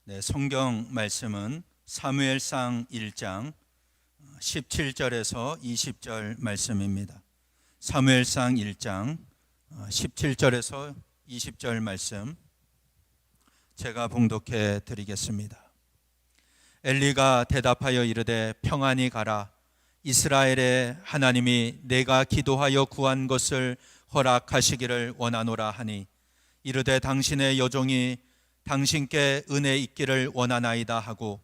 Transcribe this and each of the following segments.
네, 성경 말씀은 사무엘상 1장 17절에서 20절 말씀입니다. 사무엘상 1장 17절에서 20절 말씀 제가 봉독해 드리겠습니다. 엘리가 대답하여 이르되 평안히 가라. 이스라엘의 하나님이 내가 기도하여 구한 것을 허락하시기를 원하노라 하니 이르되 당신의 여종이 당신께 은혜 있기를 원하나이다 하고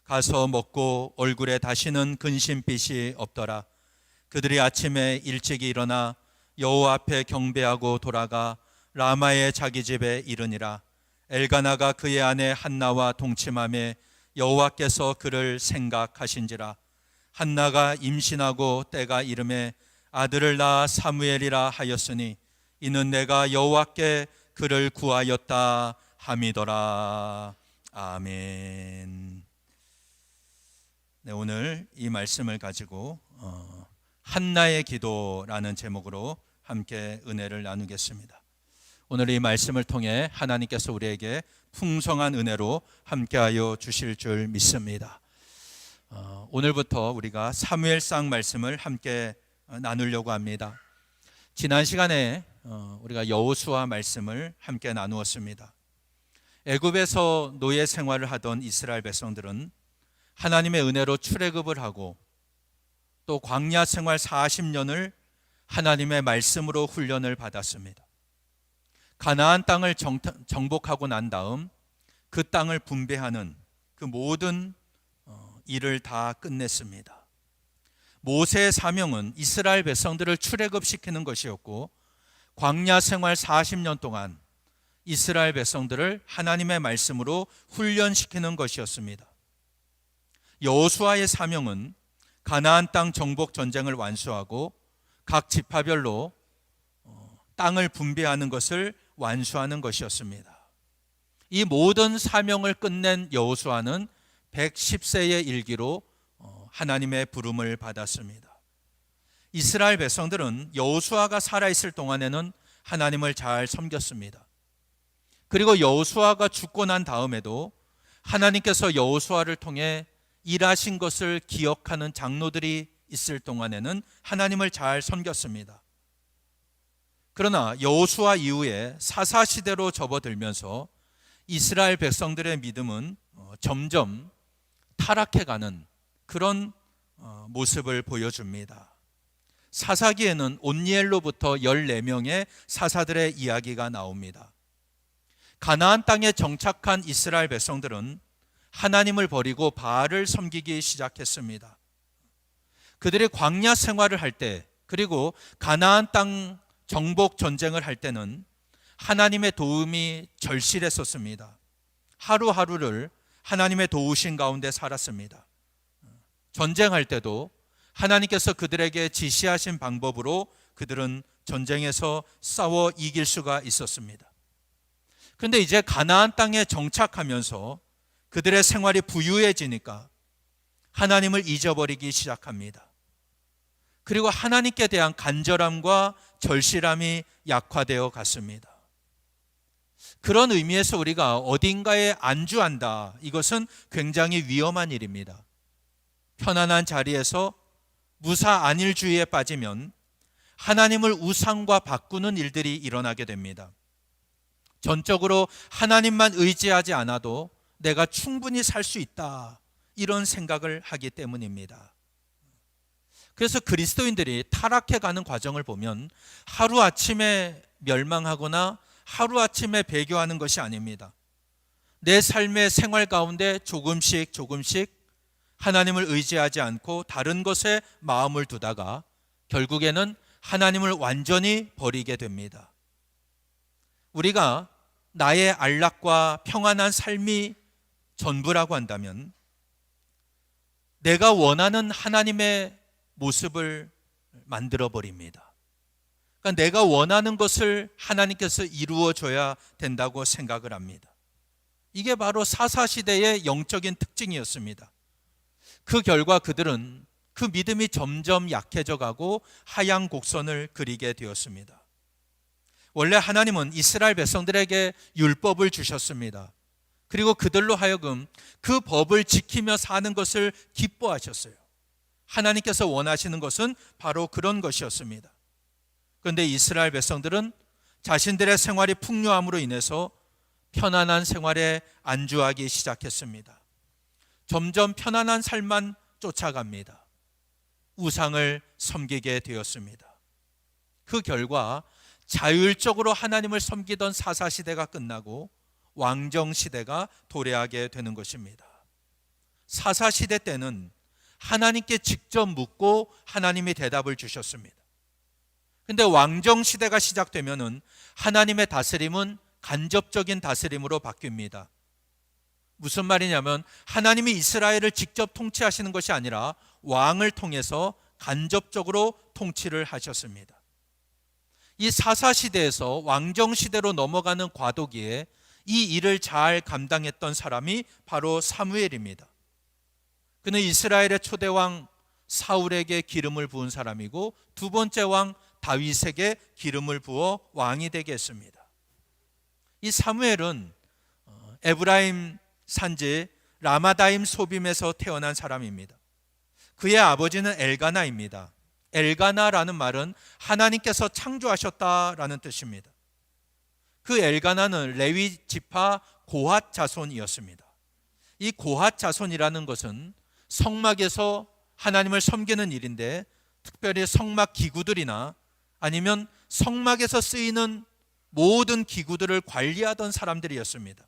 가서 먹고 얼굴에 다시는 근심빛이 없더라. 그들이 아침에 일찍이 일어나 여호와 앞에 경배하고 돌아가 라마의 자기 집에 이르니라. 엘가나가 그의 아내 한나와 동침하며 여호와께서 그를 생각하신지라. 한나가 임신하고 때가 이름에 아들을 낳아 사무엘이라 하였으니 이는 내가 여호와께 그를 구하였다 함이더라. 아멘. 네, 오늘 이 말씀을 가지고 한나의 기도라는 제목으로 함께 은혜를 나누겠습니다. 오늘 이 말씀을 통해 하나님께서 우리에게 풍성한 은혜로 함께하여 주실 줄 믿습니다. 오늘부터 우리가 사무엘상 말씀을 함께 나누려고 합니다. 지난 시간에 우리가 여호수아 말씀을 함께 나누었습니다. 애굽에서 노예 생활을 하던 이스라엘 백성들은 하나님의 은혜로 출애굽을 하고 또 광야 생활 40년을 하나님의 말씀으로 훈련을 받았습니다. 가나안 땅을 정복하고 난 다음 그 땅을 분배하는 그 모든 일을 다 끝냈습니다. 모세의 사명은 이스라엘 백성들을 출애굽시키는 것이었고 광야 생활 40년 동안 이스라엘 백성들을 하나님의 말씀으로 훈련시키는 것이었습니다. 여호수아의 사명은 가나안 땅 정복 전쟁을 완수하고 각 지파별로 땅을 분배하는 것을 완수하는 것이었습니다. 이 모든 사명을 끝낸 여호수아는 110세의 일기로 하나님의 부름을 받았습니다. 이스라엘 백성들은 여호수아가 살아있을 동안에는 하나님을 잘 섬겼습니다. 그리고 여호수아가 죽고 난 다음에도 하나님께서 여호수아를 통해 일하신 것을 기억하는 장로들이 있을 동안에는 하나님을 잘 섬겼습니다. 그러나 여호수아 이후에 사사시대로 접어들면서 이스라엘 백성들의 믿음은 점점 타락해가는 그런 모습을 보여줍니다. 사사기에는 온니엘로부터 14명의 사사들의 이야기가 나옵니다. 가나안 땅에 정착한 이스라엘 백성들은 하나님을 버리고 바알을 섬기기 시작했습니다. 그들이 광야 생활을 할 때 그리고 가나안 땅 정복 전쟁을 할 때는 하나님의 도움이 절실했었습니다. 하루하루를 하나님의 도우신 가운데 살았습니다. 전쟁할 때도 하나님께서 그들에게 지시하신 방법으로 그들은 전쟁에서 싸워 이길 수가 있었습니다. 그런데 이제 가나안 땅에 정착하면서 그들의 생활이 부유해지니까 하나님을 잊어버리기 시작합니다. 그리고 하나님께 대한 간절함과 절실함이 약화되어 갔습니다. 그런 의미에서 우리가 어딘가에 안주한다, 이것은 굉장히 위험한 일입니다. 편안한 자리에서 무사 안일주의에 빠지면 하나님을 우상과 바꾸는 일들이 일어나게 됩니다. 전적으로 하나님만 의지하지 않아도 내가 충분히 살 수 있다, 이런 생각을 하기 때문입니다. 그래서 그리스도인들이 타락해가는 과정을 보면 하루아침에 멸망하거나 하루아침에 배교하는 것이 아닙니다. 내 삶의 생활 가운데 조금씩 하나님을 의지하지 않고 다른 것에 마음을 두다가 결국에는 하나님을 완전히 버리게 됩니다. 우리가 나의 안락과 평안한 삶이 전부라고 한다면 내가 원하는 하나님의 모습을 만들어 버립니다. 그러니까 내가 원하는 것을 하나님께서 이루어 줘야 된다고 생각을 합니다. 이게 바로 사사시대의 영적인 특징이었습니다. 그 결과 그들은 그 믿음이 점점 약해져 가고 하향 곡선을 그리게 되었습니다. 원래 하나님은 이스라엘 백성들에게 율법을 주셨습니다. 그리고 그들로 하여금 그 법을 지키며 사는 것을 기뻐하셨어요. 하나님께서 원하시는 것은 바로 그런 것이었습니다. 그런데 이스라엘 백성들은 자신들의 생활이 풍요함으로 인해서 편안한 생활에 안주하기 시작했습니다. 점점 편안한 삶만 쫓아갑니다. 우상을 섬기게 되었습니다. 그 결과 자율적으로 하나님을 섬기던 사사시대가 끝나고 왕정시대가 도래하게 되는 것입니다. 사사시대 때는 하나님께 직접 묻고 하나님이 대답을 주셨습니다. 그런데 왕정시대가 시작되면은 하나님의 다스림은 간접적인 다스림으로 바뀝니다. 무슨 말이냐면 하나님이 이스라엘을 직접 통치하시는 것이 아니라 왕을 통해서 간접적으로 통치를 하셨습니다. 이 사사시대에서 왕정시대로 넘어가는 과도기에 이 일을 잘 감당했던 사람이 바로 사무엘입니다. 그는 이스라엘의 초대왕 사울에게 기름을 부은 사람이고 두 번째 왕 다윗에게 기름을 부어 왕이 되게 했습니다. 이 사무엘은 에브라임 산지 라마다임 소빔에서 태어난 사람입니다. 그의 아버지는 엘가나입니다. 엘가나라는 말은 하나님께서 창조하셨다라는 뜻입니다. 그 엘가나는 레위 지파 고핫 자손이었습니다. 이 고핫 자손이라는 것은 성막에서 하나님을 섬기는 일인데 특별히 성막 기구들이나 아니면 성막에서 쓰이는 모든 기구들을 관리하던 사람들이었습니다.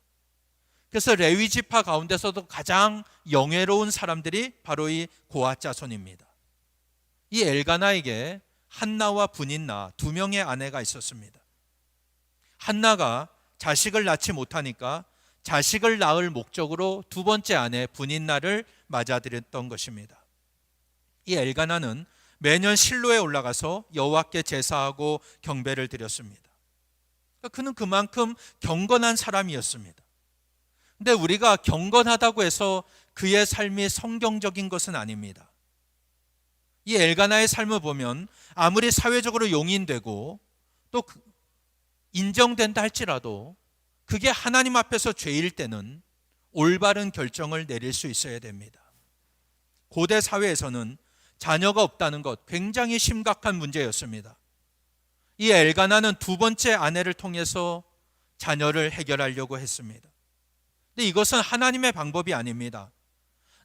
그래서 레위 지파 가운데서도 가장 영예로운 사람들이 바로 이 고핫 자손입니다. 이 엘가나에게 한나와 브닌나 두 명의 아내가 있었습니다. 한나가 자식을 낳지 못하니까 자식을 낳을 목적으로 두 번째 아내 브닌나를 맞아들였던 것입니다. 이 엘가나는 매년 실로에 올라가서 여호와께 제사하고 경배를 드렸습니다. 그는 그만큼 경건한 사람이었습니다. 근데 우리가 경건하다고 해서 그의 삶이 성경적인 것은 아닙니다. 이 엘가나의 삶을 보면 아무리 사회적으로 용인되고 또 인정된다 할지라도 그게 하나님 앞에서 죄일 때는 올바른 결정을 내릴 수 있어야 됩니다. 고대 사회에서는 자녀가 없다는 것 굉장히 심각한 문제였습니다. 이 엘가나는 두 번째 아내를 통해서 자녀를 해결하려고 했습니다. 근데 이것은 하나님의 방법이 아닙니다.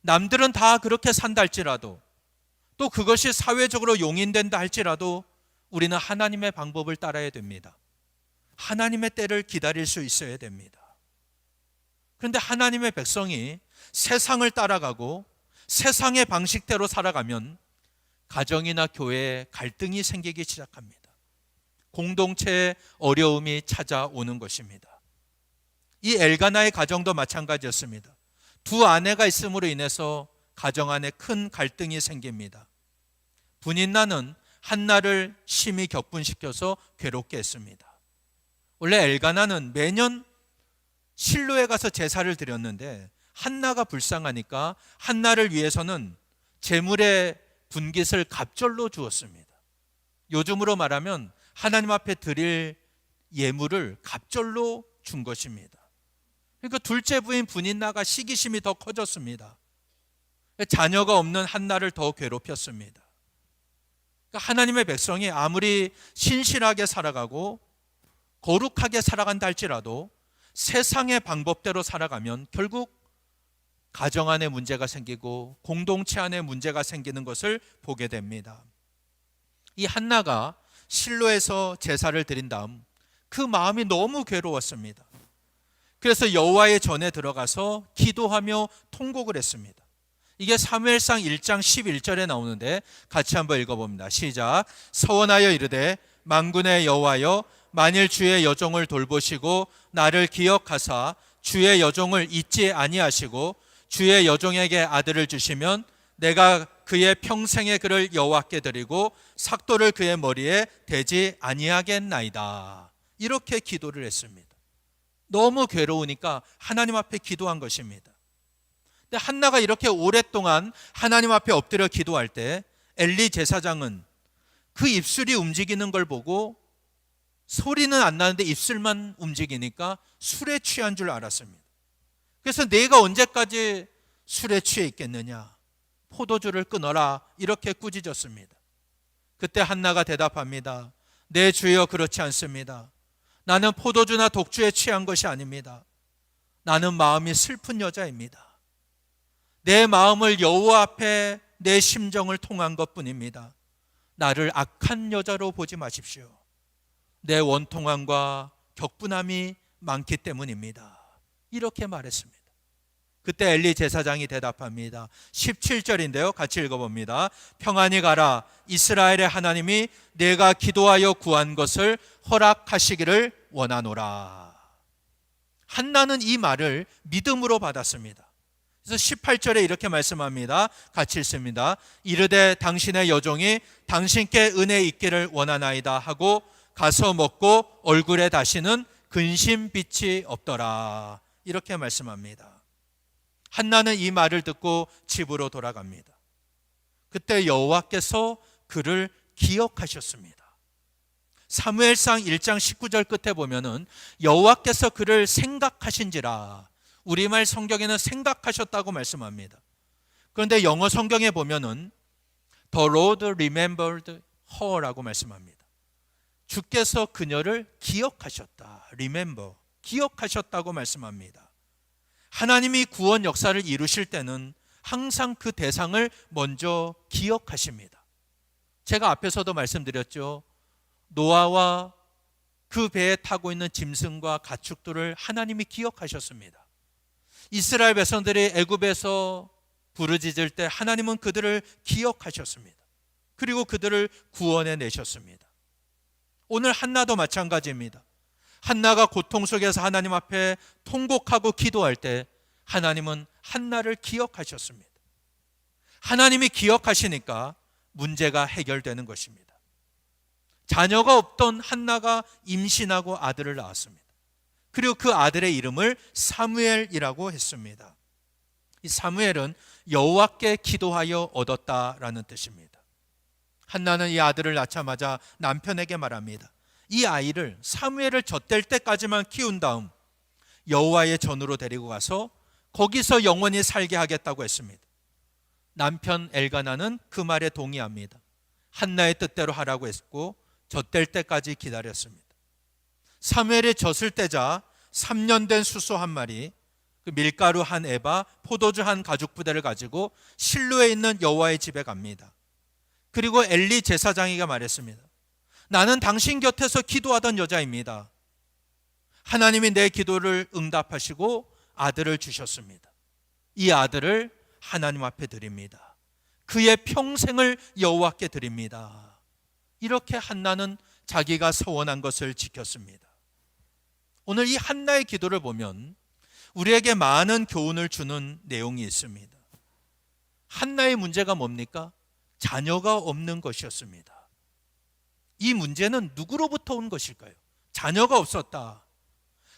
남들은 다 그렇게 산다 할지라도 또 그것이 사회적으로 용인된다 할지라도 우리는 하나님의 방법을 따라야 됩니다. 하나님의 때를 기다릴 수 있어야 됩니다. 그런데 하나님의 백성이 세상을 따라가고 세상의 방식대로 살아가면 가정이나 교회에 갈등이 생기기 시작합니다. 공동체에 어려움이 찾아오는 것입니다. 이 엘가나의 가정도 마찬가지였습니다. 두 아내가 있음으로 인해서 가정 안에 큰 갈등이 생깁니다. 브닌나는 한나를 심히 격분시켜서 괴롭게 했습니다. 원래 엘가나는 매년 실로에 가서 제사를 드렸는데 한나가 불쌍하니까 한나를 위해서는 제물의 분깃을 갑절로 주었습니다. 요즘으로 말하면 하나님 앞에 드릴 예물을 갑절로 준 것입니다. 그러니까 둘째 부인 브닌나가 시기심이 더 커졌습니다. 자녀가 없는 한나를 더 괴롭혔습니다. 그러니까 하나님의 백성이 아무리 신실하게 살아가고 거룩하게 살아간다 할지라도 세상의 방법대로 살아가면 결국 가정 안에 문제가 생기고 공동체 안에 문제가 생기는 것을 보게 됩니다. 이 한나가 실로에서 제사를 드린 다음 그 마음이 너무 괴로웠습니다. 그래서 여호와의 전에 들어가서 기도하며 통곡을 했습니다. 이게 사무엘상 1장 11절에 나오는데 같이 한번 읽어봅니다. 시작. 서원하여 이르되 만군의 여호와여 만일 주의 여종을 돌보시고 나를 기억하사 주의 여종을 잊지 아니하시고 주의 여종에게 아들을 주시면 내가 그의 평생의 그를 여호와께 드리고 삭도를 그의 머리에 대지 아니하겠나이다. 이렇게 기도를 했습니다. 너무 괴로우니까 하나님 앞에 기도한 것입니다. 근데 한나가 이렇게 오랫동안 하나님 앞에 엎드려 기도할 때 엘리 제사장은 그 입술이 움직이는 걸 보고 소리는 안 나는데 입술만 움직이니까 술에 취한 줄 알았습니다. 그래서 내가 언제까지 술에 취해 있겠느냐, 포도주를 끊어라, 이렇게 꾸짖었습니다. 그때 한나가 대답합니다. 내 주여, 그렇지 않습니다. 나는 포도주나 독주에 취한 것이 아닙니다. 나는 마음이 슬픈 여자입니다. 내 마음을 여호와 앞에 내 심정을 통한 것뿐입니다. 나를 악한 여자로 보지 마십시오. 내 원통함과 격분함이 많기 때문입니다. 이렇게 말했습니다. 그때 엘리 제사장이 대답합니다. 17절인데요. 같이 읽어봅니다. 평안히 가라. 이스라엘의 하나님이 내가 기도하여 구한 것을 허락하시기를 원하노라. 한나는 이 말을 믿음으로 받았습니다. 그래서 18절에 이렇게 말씀합니다. 같이 읽습니다. 이르되 당신의 여종이 당신께 은혜 있기를 원하나이다 하고 가서 먹고 얼굴에 다시는 근심빛이 없더라. 이렇게 말씀합니다. 한나는 이 말을 듣고 집으로 돌아갑니다. 그때 여호와께서 그를 기억하셨습니다. 사무엘상 1장 19절 끝에 보면은 여호와께서 그를 생각하신지라, 우리말 성경에는 생각하셨다고 말씀합니다. 그런데 영어 성경에 보면은 The Lord remembered her라고 말씀합니다. 주께서 그녀를 기억하셨다. remember, 기억하셨다고 말씀합니다. 하나님이 구원 역사를 이루실 때는 항상 그 대상을 먼저 기억하십니다. 제가 앞에서도 말씀드렸죠. 노아와 그 배에 타고 있는 짐승과 가축들을 하나님이 기억하셨습니다. 이스라엘 백성들이 애굽에서 부르짖을 때 하나님은 그들을 기억하셨습니다. 그리고 그들을 구원해 내셨습니다. 오늘 한나도 마찬가지입니다. 한나가 고통 속에서 하나님 앞에 통곡하고 기도할 때 하나님은 한나를 기억하셨습니다. 하나님이 기억하시니까 문제가 해결되는 것입니다. 자녀가 없던 한나가 임신하고 아들을 낳았습니다. 그리고 그 아들의 이름을 사무엘이라고 했습니다. 이 사무엘은 여호와께 기도하여 얻었다라는 뜻입니다. 한나는 이 아들을 낳자마자 남편에게 말합니다. 이 아이를 사무엘을 젖될 때까지만 키운 다음 여호와의 전으로 데리고 가서 거기서 영원히 살게 하겠다고 했습니다. 남편 엘가나는 그 말에 동의합니다. 한나의 뜻대로 하라고 했고 젖될 때까지 기다렸습니다. 사무엘이 젖을 때자 3년 된 수소 한 마리, 그 밀가루 한 에바, 포도주 한 가죽 부대를 가지고 실로에 있는 여호와의 집에 갑니다. 그리고 엘리 제사장이가 말했습니다. 나는 당신 곁에서 기도하던 여자입니다. 하나님이 내 기도를 응답하시고 아들을 주셨습니다. 이 아들을 하나님 앞에 드립니다. 그의 평생을 여호와께 드립니다. 이렇게 한나는 자기가 서원한 것을 지켰습니다. 오늘 이 한나의 기도를 보면 우리에게 많은 교훈을 주는 내용이 있습니다. 한나의 문제가 뭡니까? 자녀가 없는 것이었습니다. 이 문제는 누구로부터 온 것일까요? 자녀가 없었다.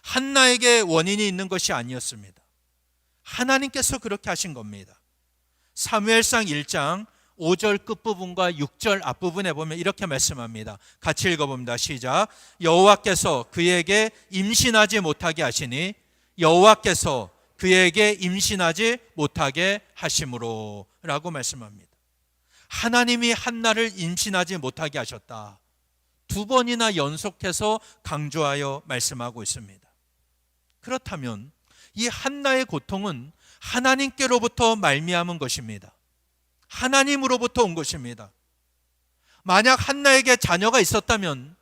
한나에게 원인이 있는 것이 아니었습니다. 하나님께서 그렇게 하신 겁니다. 사무엘상 1장 5절 끝부분과 6절 앞부분에 보면 이렇게 말씀합니다. 같이 읽어봅니다. 시작. 여호와께서 그에게 임신하지 못하게 하시니 여호와께서 그에게 임신하지 못하게 하심으로 라고 말씀합니다. 하나님이 한나를 임신하지 못하게 하셨다. 2번이나 연속해서 강조하여 말씀하고 있습니다. 그렇다면 이 한나의 고통은 하나님께로부터 말미암은 것입니다. 하나님으로부터 온 것입니다. 만약 한나에게 자녀가 있었다면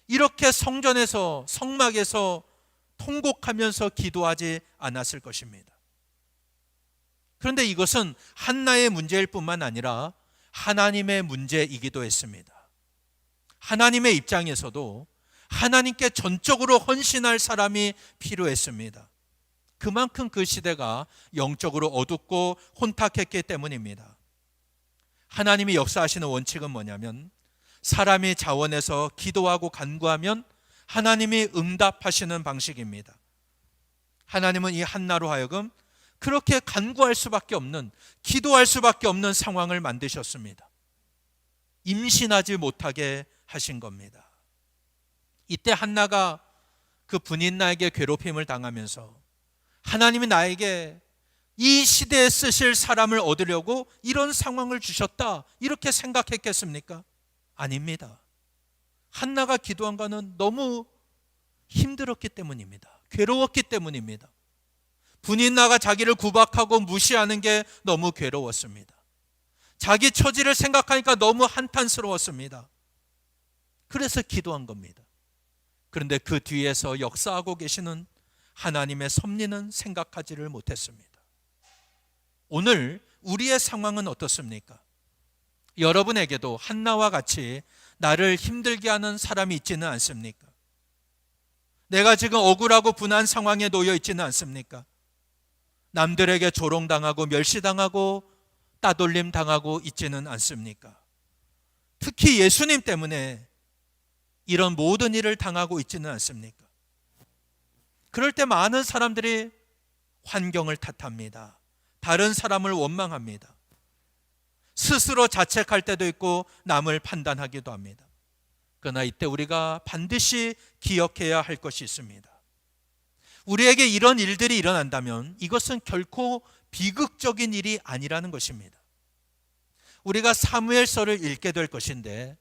이렇게 성전에서 성막에서 통곡하면서 기도하지 않았을 것입니다. 그런데 이것은 한나의 문제일 뿐만 아니라 하나님의 문제이기도 했습니다. 하나님의 입장에서도 하나님께 전적으로 헌신할 사람이 필요했습니다. 그만큼 그 시대가 영적으로 어둡고 혼탁했기 때문입니다. 하나님이 역사하시는 원칙은 뭐냐면 사람이 자원해서 기도하고 간구하면 하나님이 응답하시는 방식입니다. 하나님은 이 한나로 하여금 그렇게 간구할 수밖에 없는, 기도할 수밖에 없는 상황을 만드셨습니다. 임신하지 못하게 하신 겁니다. 이때 한나가 그 분인나에게 괴롭힘을 당하면서 하나님이 나에게 이 시대에 쓰실 사람을 얻으려고 이런 상황을 주셨다, 이렇게 생각했겠습니까? 아닙니다. 한나가 기도한 거는 너무 힘들었기 때문입니다. 괴로웠기 때문입니다. 분인나가 자기를 구박하고 무시하는 게 너무 괴로웠습니다. 자기 처지를 생각하니까 너무 한탄스러웠습니다. 그래서 기도한 겁니다. 그런데 그 뒤에서 역사하고 계시는 하나님의 섭리는 생각하지를 못했습니다. 오늘 우리의 상황은 어떻습니까? 여러분에게도 한나와 같이 나를 힘들게 하는 사람이 있지는 않습니까? 내가 지금 억울하고 분한 상황에 놓여 있지는 않습니까? 남들에게 조롱당하고 멸시당하고 따돌림 당하고 있지는 않습니까? 특히 예수님 때문에 이런 모든 일을 당하고 있지는 않습니까? 그럴 때 많은 사람들이 환경을 탓합니다. 다른 사람을 원망합니다. 스스로 자책할 때도 있고 남을 판단하기도 합니다. 그러나 이때 우리가 반드시 기억해야 할 것이 있습니다. 우리에게 이런 일들이 일어난다면 이것은 결코 비극적인 일이 아니라는 것입니다. 우리가 사무엘서를 읽게 될 것인데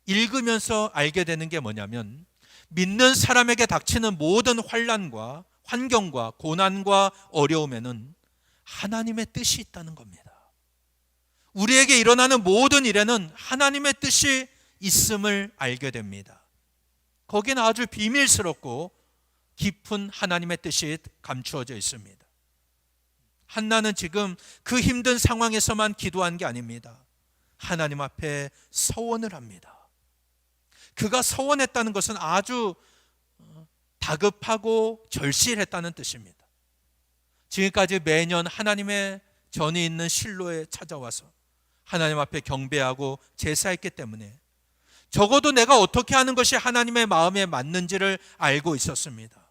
읽으면서 알게 되는 게 뭐냐면 믿는 사람에게 닥치는 모든 환난과 환경과 고난과 어려움에는 하나님의 뜻이 있다는 겁니다. 우리에게 일어나는 모든 일에는 하나님의 뜻이 있음을 알게 됩니다. 거기는 아주 비밀스럽고 깊은 하나님의 뜻이 감추어져 있습니다. 한나는 지금 그 힘든 상황에서만 기도한 게 아닙니다. 하나님 앞에 서원을 합니다. 그가 서원했다는 것은 아주 다급하고 절실했다는 뜻입니다. 지금까지 매년 하나님의 전이 있는 실로에 찾아와서 하나님 앞에 경배하고 제사했기 때문에 적어도 내가 어떻게 하는 것이 하나님의 마음에 맞는지를 알고 있었습니다.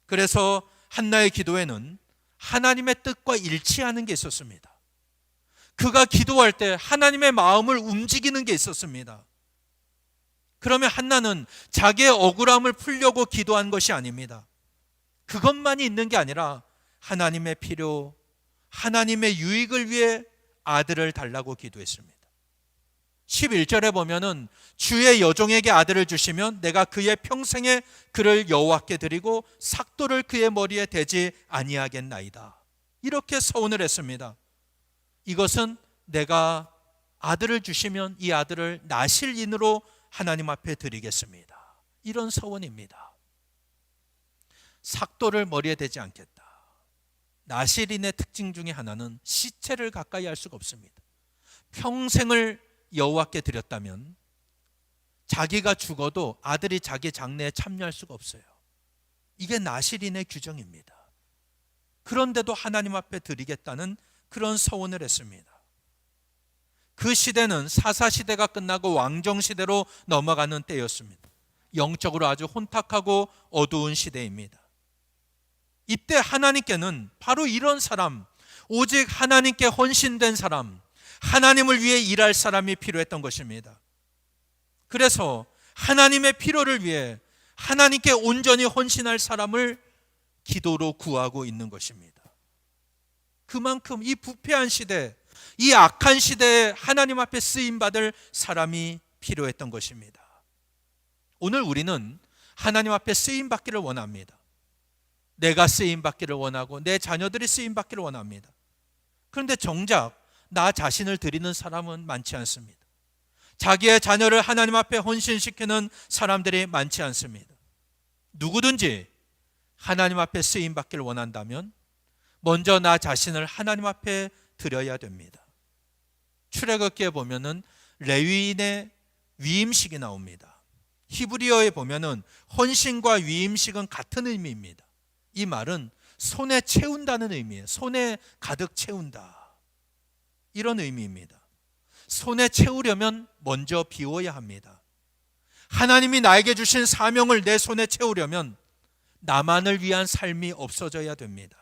그래서 한나의 기도에는 하나님의 뜻과 일치하는 게 있었습니다. 그가 기도할 때 하나님의 마음을 움직이는 게 있었습니다. 그러면 한나는 자기의 억울함을 풀려고 기도한 것이 아닙니다. 그것만이 있는 게 아니라 하나님의 필요, 하나님의 유익을 위해 아들을 달라고 기도했습니다. 11절에 보면은 주의 여종에게 아들을 주시면 내가 그의 평생에 그를 여호와께 드리고 삭도를 그의 머리에 대지 아니하겠나이다. 이렇게 서원을 했습니다. 이것은 내가 아들을 주시면 이 아들을 나실인으로 하나님 앞에 드리겠습니다. 이런 서원입니다. 삭도를 머리에 대지 않겠다. 나실인의 특징 중에 하나는 시체를 가까이 할 수가 없습니다. 평생을 여호와께 드렸다면 자기가 죽어도 아들이 자기 장례에 참여할 수가 없어요. 이게 나실인의 규정입니다. 그런데도 하나님 앞에 드리겠다는 그런 서원을 했습니다. 그 시대는 사사시대가 끝나고 왕정시대로 넘어가는 때였습니다. 영적으로 아주 혼탁하고 어두운 시대입니다. 이때 하나님께는 바로 이런 사람, 오직 하나님께 헌신된 사람, 하나님을 위해 일할 사람이 필요했던 것입니다. 그래서 하나님의 필요를 위해 하나님께 온전히 헌신할 사람을 기도로 구하고 있는 것입니다. 그만큼 이 부패한 시대, 이 악한 시대에 하나님 앞에 쓰임받을 사람이 필요했던 것입니다. 오늘 우리는 하나님 앞에 쓰임받기를 원합니다. 내가 쓰임받기를 원하고 내 자녀들이 쓰임받기를 원합니다. 그런데 정작 나 자신을 드리는 사람은 많지 않습니다. 자기의 자녀를 하나님 앞에 헌신시키는 사람들이 많지 않습니다. 누구든지 하나님 앞에 쓰임받기를 원한다면 먼저 나 자신을 하나님 앞에 드려야 됩니다. 출애굽기에 보면은 레위인의 위임식이 나옵니다. 히브리어에 보면은 헌신과 위임식은 같은 의미입니다. 이 말은 손에 채운다는 의미예요. 손에 가득 채운다. 이런 의미입니다. 손에 채우려면 먼저 비워야 합니다. 하나님이 나에게 주신 사명을 내 손에 채우려면 나만을 위한 삶이 없어져야 됩니다.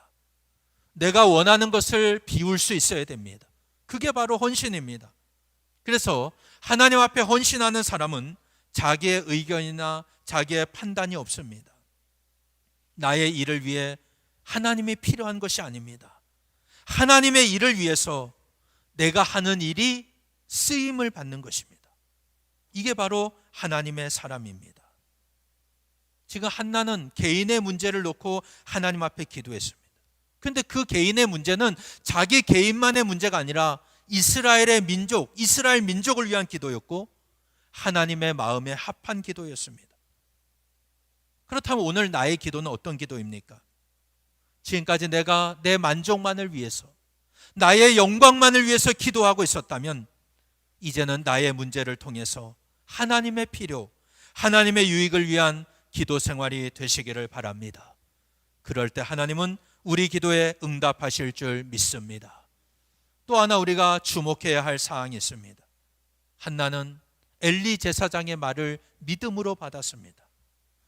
내가 원하는 것을 비울 수 있어야 됩니다. 그게 바로 헌신입니다. 그래서 하나님 앞에 헌신하는 사람은 자기의 의견이나 자기의 판단이 없습니다. 나의 일을 위해 하나님이 필요한 것이 아닙니다. 하나님의 일을 위해서 내가 하는 일이 쓰임을 받는 것입니다. 이게 바로 하나님의 사람입니다. 지금 한나는 개인의 문제를 놓고 하나님 앞에 기도했습니다. 그런데 그 개인의 문제는 자기 개인만의 문제가 아니라 이스라엘의 민족, 이스라엘 민족을 위한 기도였고 하나님의 마음에 합한 기도였습니다. 그렇다면 오늘 나의 기도는 어떤 기도입니까? 지금까지 내가 내 만족만을 위해서, 나의 영광만을 위해서 기도하고 있었다면 이제는 나의 문제를 통해서 하나님의 필요, 하나님의 유익을 위한 기도 생활이 되시기를 바랍니다. 그럴 때 하나님은 우리 기도에 응답하실 줄 믿습니다. 또 하나 우리가 주목해야 할 사항이 있습니다. 한나는 엘리 제사장의 말을 믿음으로 받았습니다.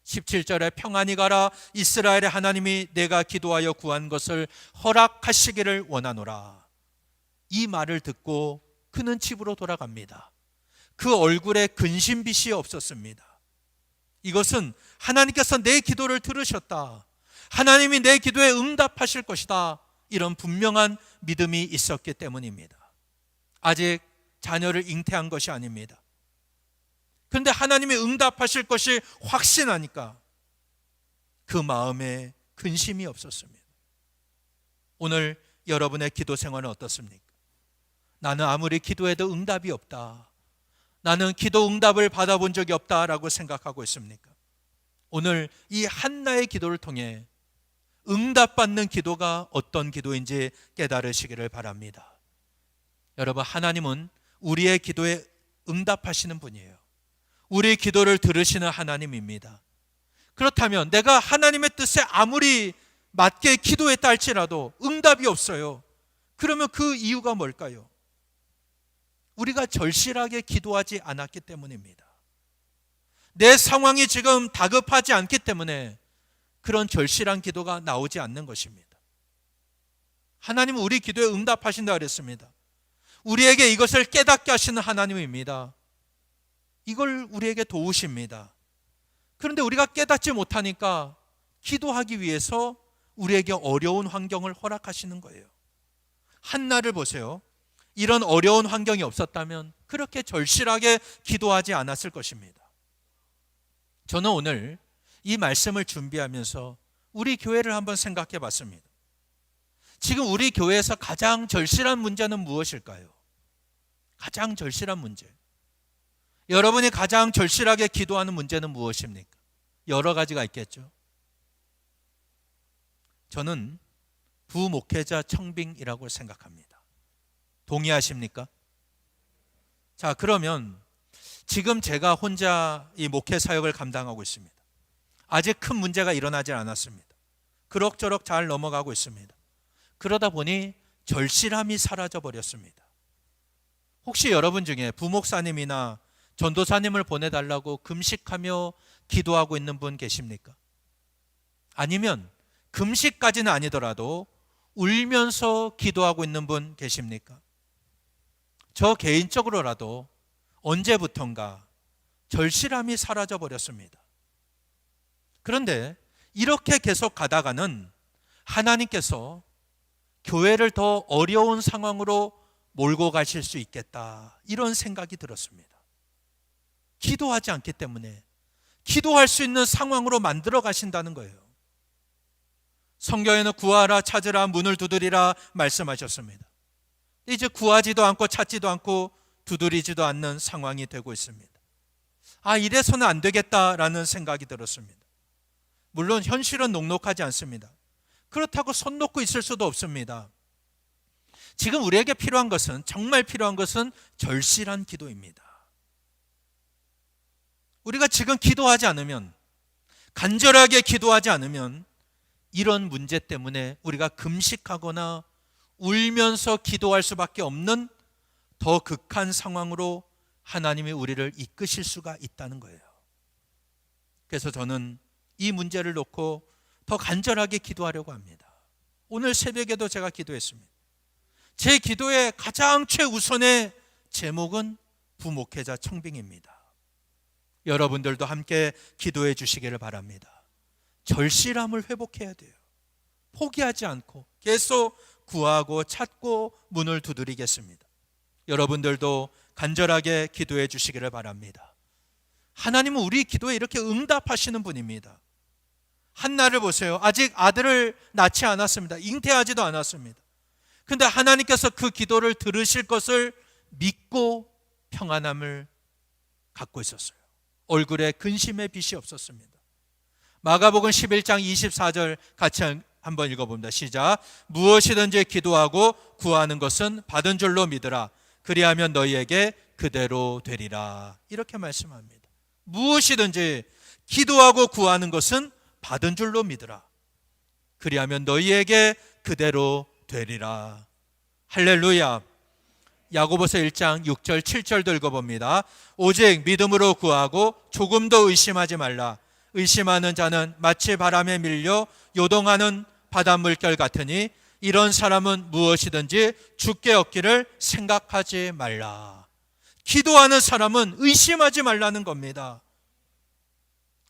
17절에 평안히 가라, 이스라엘의 하나님이 내가 기도하여 구한 것을 허락하시기를 원하노라. 이 말을 듣고 그는 집으로 돌아갑니다. 그 얼굴에 근심빛이 없었습니다. 이것은 하나님께서 내 기도를 들으셨다, 하나님이 내 기도에 응답하실 것이다, 이런 분명한 믿음이 있었기 때문입니다. 아직 자녀를 잉태한 것이 아닙니다. 그런데 하나님이 응답하실 것이 확신하니까 그 마음에 근심이 없었습니다. 오늘 여러분의 기도 생활은 어떻습니까? 나는 아무리 기도해도 응답이 없다, 나는 기도 응답을 받아본 적이 없다라고 생각하고 있습니까? 오늘 이 한나의 기도를 통해 응답받는 기도가 어떤 기도인지 깨달으시기를 바랍니다. 여러분, 하나님은 우리의 기도에 응답하시는 분이에요. 우리의 기도를 들으시는 하나님입니다. 그렇다면 내가 하나님의 뜻에 아무리 맞게 기도했다 할지라도 응답이 없어요. 그러면 그 이유가 뭘까요? 우리가 절실하게 기도하지 않았기 때문입니다. 내 상황이 지금 다급하지 않기 때문에 그런 절실한 기도가 나오지 않는 것입니다. 하나님은 우리 기도에 응답하신다 그랬습니다. 우리에게 이것을 깨닫게 하시는 하나님입니다. 이걸 우리에게 도우십니다. 그런데 우리가 깨닫지 못하니까 기도하기 위해서 우리에게 어려운 환경을 허락하시는 거예요. 한나를 보세요. 이런 어려운 환경이 없었다면 그렇게 절실하게 기도하지 않았을 것입니다. 저는 오늘 이 말씀을 준비하면서 우리 교회를 한번 생각해 봤습니다. 지금 우리 교회에서 가장 절실한 문제는 무엇일까요? 가장 절실한 문제. 여러분이 가장 절실하게 기도하는 문제는 무엇입니까? 여러 가지가 있겠죠. 저는 부목회자 청빙이라고 생각합니다. 동의하십니까? 자, 그러면 지금 제가 혼자 이 목회 사역을 감당하고 있습니다. 아직 큰 문제가 일어나지 않았습니다. 그럭저럭 잘 넘어가고 있습니다. 그러다 보니 절실함이 사라져 버렸습니다. 혹시 여러분 중에 부목사님이나 전도사님을 보내달라고 금식하며 기도하고 있는 분 계십니까? 아니면 금식까지는 아니더라도 울면서 기도하고 있는 분 계십니까? 저 개인적으로라도 언제부턴가 절실함이 사라져 버렸습니다. 그런데 이렇게 계속 가다가는 하나님께서 교회를 더 어려운 상황으로 몰고 가실 수 있겠다, 이런 생각이 들었습니다. 기도하지 않기 때문에 기도할 수 있는 상황으로 만들어 가신다는 거예요. 성경에는 구하라, 찾으라, 문을 두드리라 말씀하셨습니다. 이제 구하지도 않고 찾지도 않고 두드리지도 않는 상황이 되고 있습니다. 아, 이래서는 안 되겠다라는 생각이 들었습니다. 물론 현실은 녹록하지 않습니다. 그렇다고 손 놓고 있을 수도 없습니다. 지금 우리에게 필요한 것은, 정말 필요한 것은 절실한 기도입니다. 우리가 지금 기도하지 않으면, 간절하게 기도하지 않으면 이런 문제 때문에 우리가 금식하거나 울면서 기도할 수밖에 없는 더 극한 상황으로 하나님이 우리를 이끄실 수가 있다는 거예요. 그래서 저는 이 문제를 놓고 더 간절하게 기도하려고 합니다. 오늘 새벽에도 제가 기도했습니다. 제 기도의 가장 최우선의 제목은 부목회자 청빙입니다. 여러분들도 함께 기도해 주시기를 바랍니다. 절실함을 회복해야 돼요. 포기하지 않고 계속 구하고 찾고 문을 두드리겠습니다. 여러분들도 간절하게 기도해 주시기를 바랍니다. 하나님은 우리 기도에 이렇게 응답하시는 분입니다. 한나를 보세요. 아직 아들을 낳지 않았습니다. 잉태하지도 않았습니다. 근데 하나님께서 그 기도를 들으실 것을 믿고 평안함을 갖고 있었어요. 얼굴에 근심의 빛이 없었습니다. 마가복음 11장 24절 같이 한번 읽어봅니다. 시작. 무엇이든지 기도하고 구하는 것은 받은 줄로 믿으라. 그리하면 너희에게 그대로 되리라. 이렇게 말씀합니다. 무엇이든지 기도하고 구하는 것은 받은 줄로 믿으라. 그리하면 너희에게 그대로 되리라. 할렐루야. 야고보서 1장 6절 7절도 읽어봅니다. 오직 믿음으로 구하고 조금도 의심하지 말라. 의심하는 자는 마치 바람에 밀려 요동하는 바닷물결 같으니 이런 사람은 무엇이든지 주께 얻기를 생각하지 말라. 기도하는 사람은 의심하지 말라는 겁니다.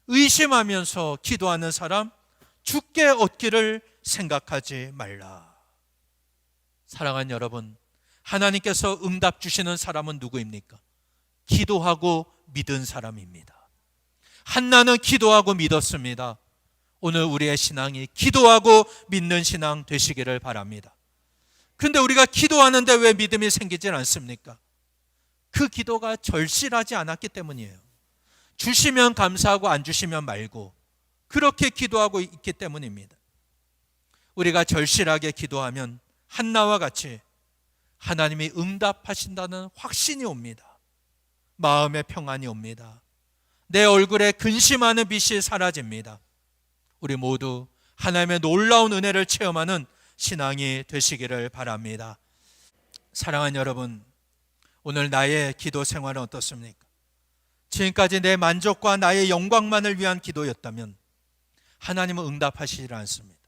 의심하면서 기도하는 사람, 주께 얻기를 생각하지 말라. 사랑하는 여러분, 하나님께서 응답 주시는 사람은 누구입니까? 기도하고 믿은 사람입니다. 한나는 기도하고 믿었습니다. 오늘 우리의 신앙이 기도하고 믿는 신앙 되시기를 바랍니다. 그런데 우리가 기도하는데 왜 믿음이 생기질 않습니까? 그 기도가 절실하지 않았기 때문이에요. 주시면 감사하고 안 주시면 말고 그렇게 기도하고 있기 때문입니다. 우리가 절실하게 기도하면 한나와 같이 하나님이 응답하신다는 확신이 옵니다. 마음의 평안이 옵니다. 내 얼굴에 근심하는 빛이 사라집니다. 우리 모두 하나님의 놀라운 은혜를 체험하는 신앙이 되시기를 바랍니다. 사랑하는 여러분, 오늘 나의 기도 생활은 어떻습니까? 지금까지 내 만족과 나의 영광만을 위한 기도였다면 하나님은 응답하시지 않습니다.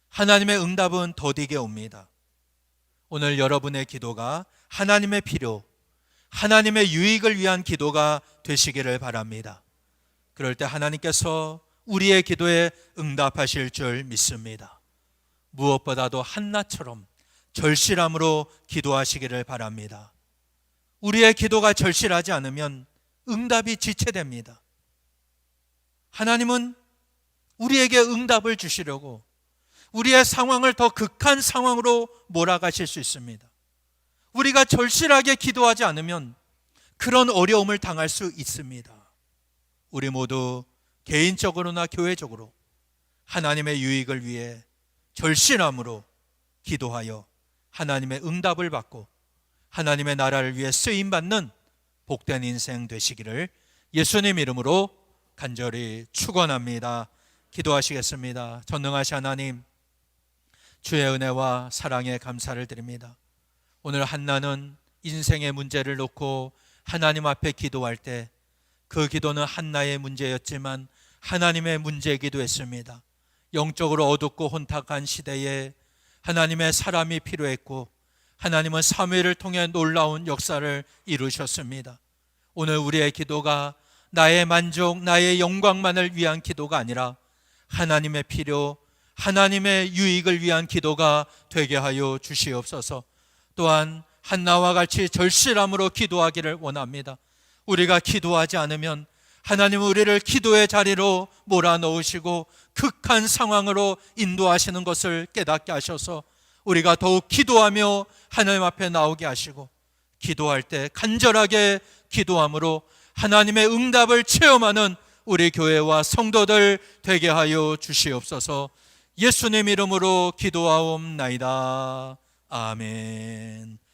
하나님의 응답은 더디게 옵니다. 오늘 여러분의 기도가 하나님의 필요, 하나님의 유익을 위한 기도가 되시기를 바랍니다. 그럴 때 하나님께서 우리의 기도에 응답하실 줄 믿습니다. 무엇보다도 한나처럼 절실함으로 기도하시기를 바랍니다. 우리의 기도가 절실하지 않으면 응답이 지체됩니다. 하나님은 우리에게 응답을 주시려고 우리의 상황을 더 극한 상황으로 몰아가실 수 있습니다. 우리가 절실하게 기도하지 않으면 그런 어려움을 당할 수 있습니다. 우리 모두 개인적으로나 교회적으로 하나님의 유익을 위해 절실함으로 기도하여 하나님의 응답을 받고 하나님의 나라를 위해 쓰임받는 복된 인생 되시기를 예수님 이름으로 간절히 축원합니다. 기도하시겠습니다. 전능하신 하나님, 주의 은혜와 사랑에 감사를 드립니다. 오늘 한나는 인생의 문제를 놓고 하나님 앞에 기도할 때 그 기도는 한나의 문제였지만 하나님의 문제이기도 했습니다. 영적으로 어둡고 혼탁한 시대에 하나님의 사람이 필요했고 하나님은 사무엘을 통해 놀라운 역사를 이루셨습니다. 오늘 우리의 기도가 나의 만족, 나의 영광만을 위한 기도가 아니라 하나님의 필요, 하나님의 유익을 위한 기도가 되게 하여 주시옵소서. 또한 한나와 같이 절실함으로 기도하기를 원합니다. 우리가 기도하지 않으면 하나님은 우리를 기도의 자리로 몰아넣으시고 극한 상황으로 인도하시는 것을 깨닫게 하셔서 우리가 더욱 기도하며 하나님 앞에 나오게 하시고 기도할 때 간절하게 기도함으로 하나님의 응답을 체험하는 우리 교회와 성도들 되게 하여 주시옵소서. 예수님 이름으로 기도하옵나이다. 아멘.